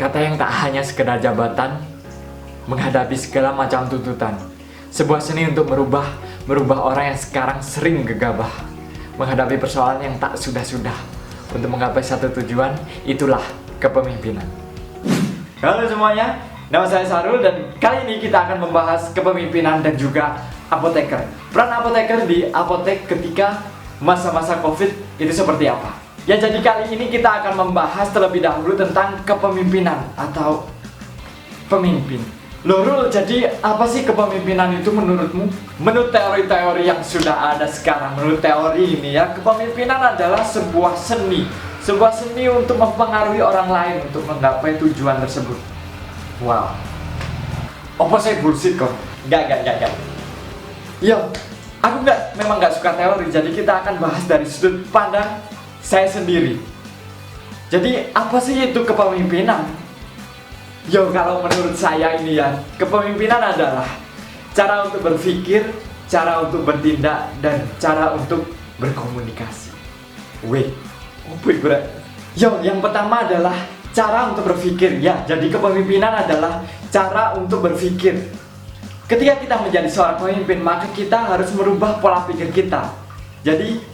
kata yang tak hanya sekedar jabatan, menghadapi segala macam tuntutan. Sebuah seni untuk merubah orang yang sekarang sering gegabah, menghadapi persoalan yang tak sudah-sudah. Untuk menggapai satu tujuan, itulah kepemimpinan. Halo semuanya, nama saya Sarul dan kali ini kita akan membahas kepemimpinan dan juga apoteker. Peran apoteker di apotek ketika masa-masa COVID itu seperti apa? Ya, jadi kali ini kita akan membahas terlebih dahulu tentang kepemimpinan atau pemimpin. Loh Rul, jadi apa sih kepemimpinan itu menurutmu? Menurut teori-teori yang sudah ada sekarang, menurut teori ini ya, kepemimpinan adalah sebuah seni. Sebuah seni untuk mempengaruhi orang lain untuk menggapai tujuan tersebut. Wow. Apa saya bullshit kok? Enggak. Yo, aku memang nggak suka teori, jadi kita akan bahas dari sudut pandang saya sendiri. Jadi apa sih itu kepemimpinan? Yo, kalau menurut saya ini ya, kepemimpinan adalah cara untuk berpikir, cara untuk bertindak, dan cara untuk berkomunikasi. Yo, yang pertama adalah cara untuk berpikir. Ya, jadi kepemimpinan adalah cara untuk berpikir. Ketika kita menjadi seorang pemimpin, maka kita harus merubah pola pikir kita. Jadi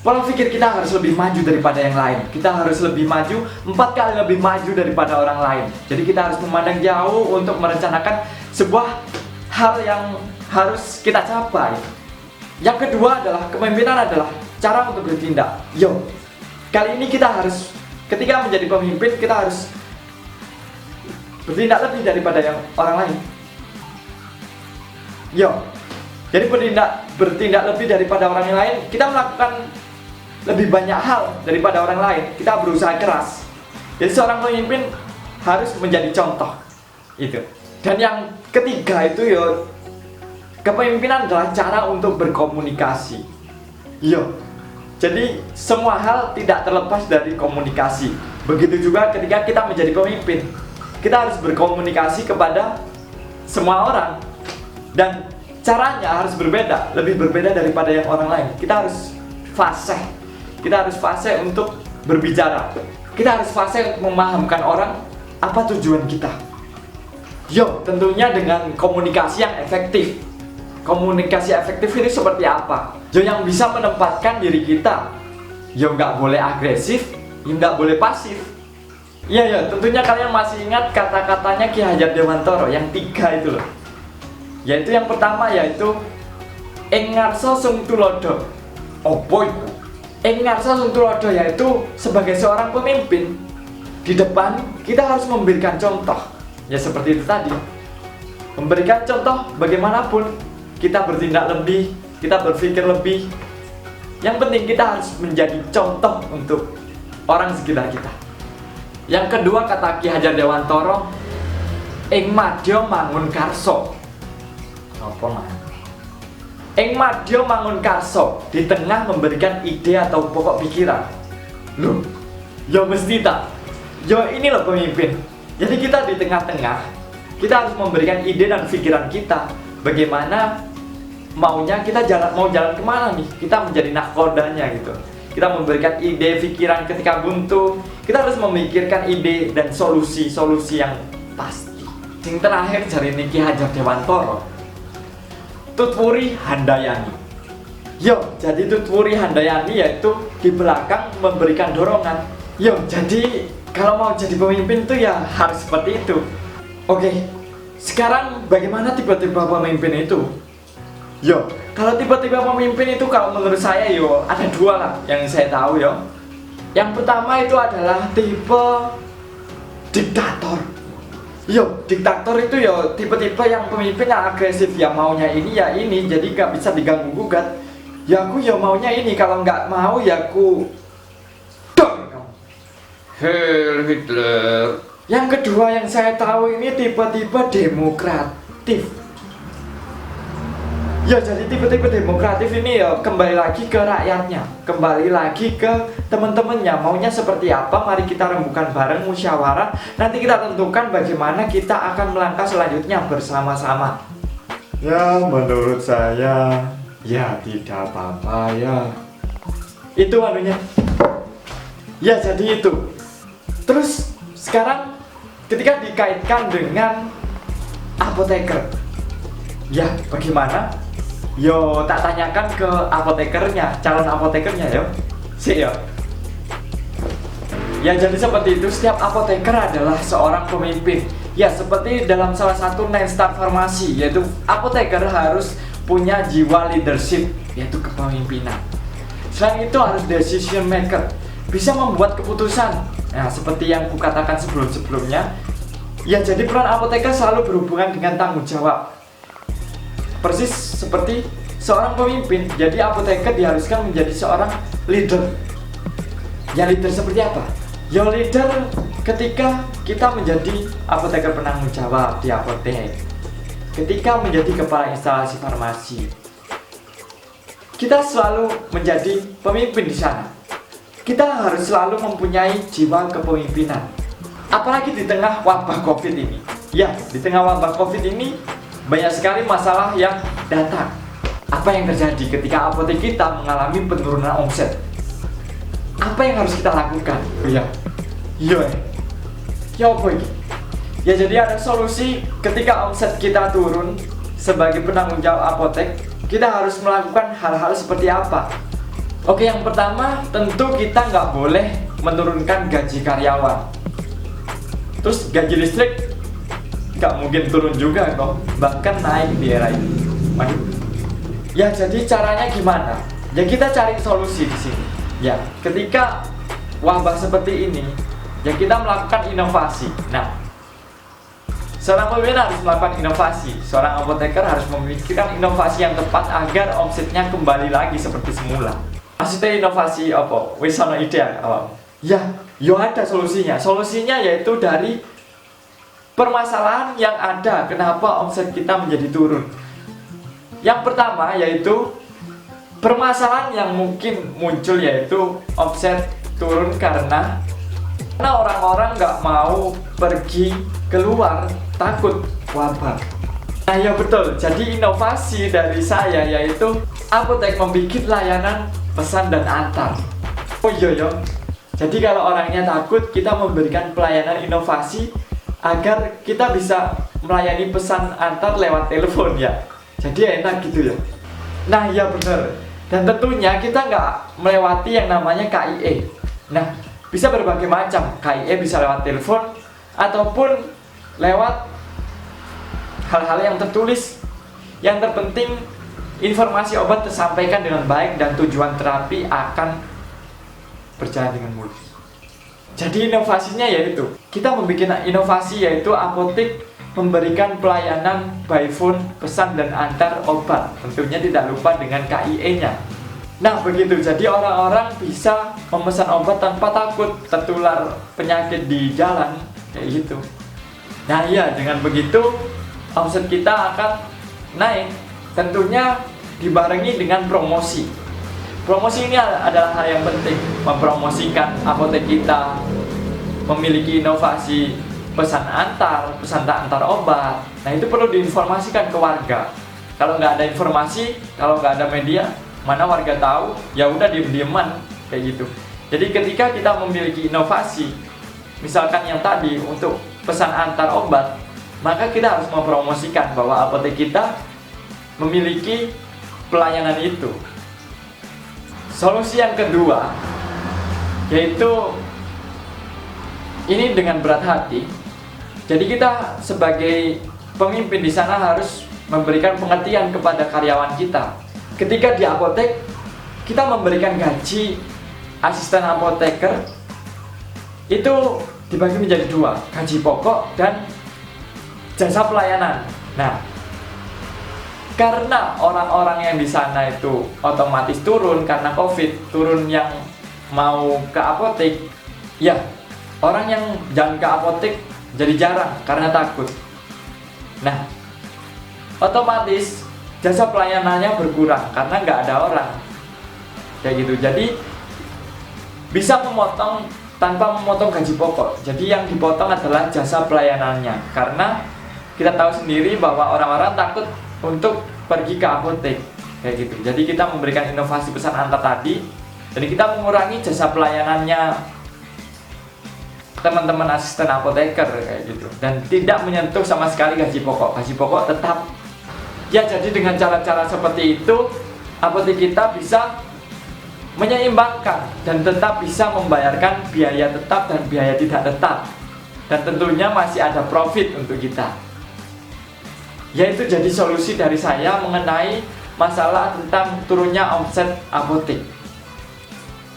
pola pikir kita harus lebih maju daripada yang lain. Kita harus lebih maju, 4 kali lebih maju daripada orang lain. Jadi kita harus memandang jauh untuk merencanakan sebuah hal yang harus kita capai. Yang kedua adalah kepemimpinan adalah cara untuk bertindak. Yo, kali ini kita harus, ketika menjadi pemimpin, kita harus bertindak lebih daripada yang orang lain. Yo, jadi bertindak lebih daripada orang yang lain. Kita melakukan lebih banyak hal daripada orang lain. Kita berusaha keras. Jadi seorang pemimpin harus menjadi contoh. Itu. Dan yang ketiga itu yo, kepemimpinan adalah cara untuk berkomunikasi. Yo. Jadi semua hal tidak terlepas dari komunikasi. Begitu juga ketika kita menjadi pemimpin. Kita harus berkomunikasi kepada semua orang. Dan caranya harus berbeda, lebih berbeda daripada yang orang lain. Kita harus fasih. Kita harus fasih untuk berbicara. Kita harus fasih untuk memahamkan orang apa tujuan kita. Yo, tentunya dengan komunikasi yang efektif. Komunikasi efektif ini seperti apa? Yo, yang bisa menempatkan diri kita. Yo, nggak boleh agresif, yo nggak boleh pasif. Iya, tentunya kalian masih ingat kata-katanya Ki Hajar Dewantara yang 3 itu loh. Yaitu yang pertama yaitu ing ngarsa sung tulodo. Opo iku? Ing ngarsa sung tulodo yaitu sebagai seorang pemimpin di depan kita harus memberikan contoh. Ya seperti itu tadi. Memberikan contoh bagaimanapun kita bertindak lebih, kita berpikir lebih. Yang penting kita harus menjadi contoh untuk orang sekitar kita. Yang kedua kata Ki Hajar Dewantara ing madya mangun karso. Apa man? Ing madya mangun karso, di tengah memberikan ide atau pokok pikiran. Loh, ya mesti tak. Ya ini loh pemimpin. Jadi kita di tengah-tengah, kita harus memberikan ide dan pikiran kita. Bagaimana maunya kita mau jalan kemana nih? Kita menjadi nahkodanya gitu. Kita memberikan ide, pikiran ketika buntu. Kita harus memikirkan ide dan solusi-solusi yang pasti. Yang terakhir dari Ki Hajar Dewantara, Tutwuri Handayani. Yo, jadi Tutwuri Handayani yaitu di belakang memberikan dorongan. Yo, jadi kalau mau jadi pemimpin tuh ya harus seperti itu. Oke, sekarang bagaimana tipe-tipe pemimpin itu? Yo, kalau tipe-tipe pemimpin itu kalau menurut saya yo ada 2 lah yang saya tahu yo. Yang pertama itu adalah tipe diktator. Yo, diktator itu yo tipe-tipe yang pemimpin yang agresif, ya maunya ini ya ini, jadi gak bisa diganggu gugat. Ya aku ya maunya ini, kalau nggak mau ya aku dong kamu. Heil Hitler. Yang kedua yang saya tahu ini tipe-tipe demokratif. Ya jadi tipe-tipe demokratif ini ya kembali lagi ke rakyatnya, kembali lagi ke teman-temannya, maunya seperti apa, mari kita rembukan bareng, musyawarah, nanti kita tentukan bagaimana kita akan melangkah selanjutnya bersama-sama. Ya menurut saya ya tidak apa-apa ya. Itu anunya. Ya jadi itu. Terus sekarang ketika dikaitkan dengan apoteker. Ya, bagaimana? Yo, tak tanyakan ke apotekernya, calon apotekernya yo. Sih yo. Ya, jadi seperti itu, setiap apoteker adalah seorang pemimpin. Ya, seperti dalam salah satu 9-star farmasi, yaitu apoteker harus punya jiwa leadership, yaitu kepemimpinan. Selain itu harus decision maker, bisa membuat keputusan. Nah, seperti yang kukatakan sebelum-sebelumnya, ya jadi peran apoteker selalu berhubungan dengan tanggung jawab. Persis seperti seorang pemimpin, jadi apoteker diharuskan menjadi seorang leader. Ya, leader seperti apa? Ya, leader ketika kita menjadi apoteker penanggung jawab di apotek, ketika menjadi kepala instalasi farmasi, kita selalu menjadi pemimpin di sana. Kita harus selalu mempunyai jiwa kepemimpinan. Apalagi di tengah wabah COVID ini. Ya, di tengah wabah COVID ini banyak sekali masalah yang datang. Apa yang terjadi ketika apotek kita mengalami penurunan omset? Apa yang harus kita lakukan? Ya apa ini? Ya, jadi ada solusi ketika omset kita turun. Sebagai penanggung jawab apotek, kita harus melakukan hal-hal seperti apa? Oke, yang pertama tentu kita nggak boleh menurunkan gaji karyawan. Terus gaji listrik nggak mungkin turun juga kok, bahkan naik di era ini. Ya, jadi caranya gimana? Ya, kita cari solusi di sini. Ya, ketika wabah seperti ini, ya kita melakukan inovasi. Nah, seorang pemimpin harus melakukan inovasi. Seorang apoteker harus memikirkan inovasi yang tepat agar omsetnya kembali lagi seperti semula. Maksudnya inovasi apa? Wis ana ide apa? Ya, yo ada solusinya. Solusinya yaitu dari permasalahan yang ada kenapa omset kita menjadi turun. Yang pertama yaitu permasalahan yang mungkin muncul yaitu omset turun karena orang-orang nggak mau pergi keluar, takut wabah. Nah ya betul, jadi inovasi dari saya yaitu apotek membuat layanan pesan dan antar. Oh iya, jadi kalau orangnya takut, kita memberikan pelayanan inovasi agar kita bisa melayani pesan antar lewat telepon ya. Jadi enak gitu ya. Nah ya benar. Dan tentunya kita nggak melewati yang namanya KIE. Nah, bisa berbagai macam. KIE bisa lewat telepon ataupun lewat hal-hal yang tertulis. Yang terpenting informasi obat tersampaikan dengan baik dan tujuan terapi akan berjalan dengan mulus. Jadi inovasinya yaitu kita membuat inovasi yaitu apotek memberikan pelayanan by phone pesan dan antar obat. Tentunya tidak lupa dengan KIE-nya. Nah begitu, jadi orang-orang bisa memesan obat tanpa takut tertular penyakit di jalan kayak gitu. Nah iya, dengan begitu omset kita akan naik. Tentunya dibarengi dengan promosi. Promosi ini adalah hal yang penting, mempromosikan apotek kita, memiliki inovasi pesan antar obat. Nah itu perlu diinformasikan ke warga. Kalau nggak ada informasi, kalau nggak ada media, mana warga tahu? Ya udah diem-dieman kayak gitu. Jadi ketika kita memiliki inovasi, misalkan yang tadi untuk pesan antar obat, maka kita harus mempromosikan bahwa apotek kita memiliki pelayanan itu. Solusi yang kedua yaitu ini dengan berat hati. Jadi kita sebagai pemimpin di sana harus memberikan pengertian kepada karyawan kita. Ketika di apotek kita memberikan gaji asisten apoteker itu dibagi menjadi dua, gaji pokok dan jasa pelayanan. Nah, karena orang-orang yang di sana itu otomatis turun karena COVID, turun yang mau ke apotek, ya orang yang jangan ke apotek jadi jarang karena takut. Nah, otomatis jasa pelayanannya berkurang karena nggak ada orang kayak gitu. Jadi bisa memotong tanpa memotong gaji pokok. Jadi yang dipotong adalah jasa pelayanannya karena kita tahu sendiri bahwa orang-orang takut untuk pergi ke apotek kayak gitu. Jadi kita memberikan inovasi pesan antar tadi, jadi kita mengurangi jasa pelayanannya teman-teman asisten apoteker kayak gitu, dan tidak menyentuh sama sekali gaji pokok. Gaji pokok tetap ya. Jadi dengan cara-cara seperti itu apotek kita bisa menyeimbangkan dan tetap bisa membayarkan biaya tetap dan biaya tidak tetap, dan tentunya masih ada profit untuk kita. Yaitu jadi solusi dari saya mengenai masalah tentang turunnya omset apotek.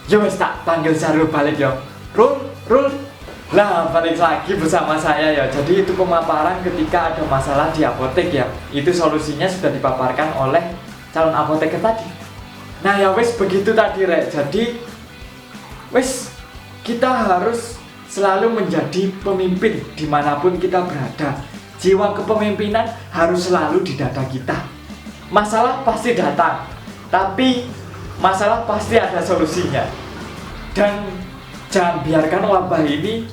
Ya wes, tak panggil Syarul balik ya. Rul. Nah, balik lagi bersama saya ya. Jadi itu pemaparan ketika ada masalah di apotek ya. Itu solusinya sudah dipaparkan oleh calon apoteker tadi. Nah ya wes, begitu tadi Rek. Jadi wes, kita harus selalu menjadi pemimpin dimanapun kita berada. Jiwa kepemimpinan harus selalu di dada kita. Masalah pasti datang, tapi masalah pasti ada solusinya. Dan jangan biarkan wabah ini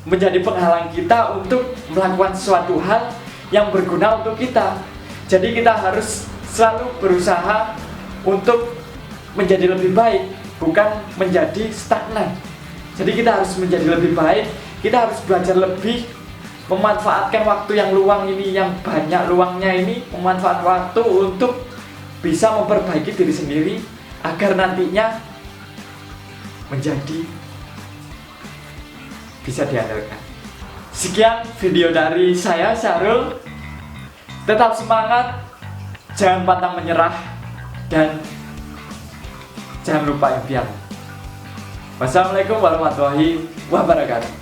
menjadi penghalang kita untuk melakukan sesuatu hal yang berguna untuk kita. Jadi kita harus selalu berusaha untuk menjadi lebih baik, bukan menjadi stagnan. Jadi kita harus menjadi lebih baik, kita harus belajar lebih, memanfaatkan waktu yang luang ini, yang banyak luangnya ini, memanfaatkan waktu untuk bisa memperbaiki diri sendiri agar nantinya menjadi bisa diandalkan. Sekian video dari saya, Syarul. Tetap semangat, jangan pantang menyerah, dan jangan lupa impian. Wassalamualaikum warahmatullahi wabarakatuh.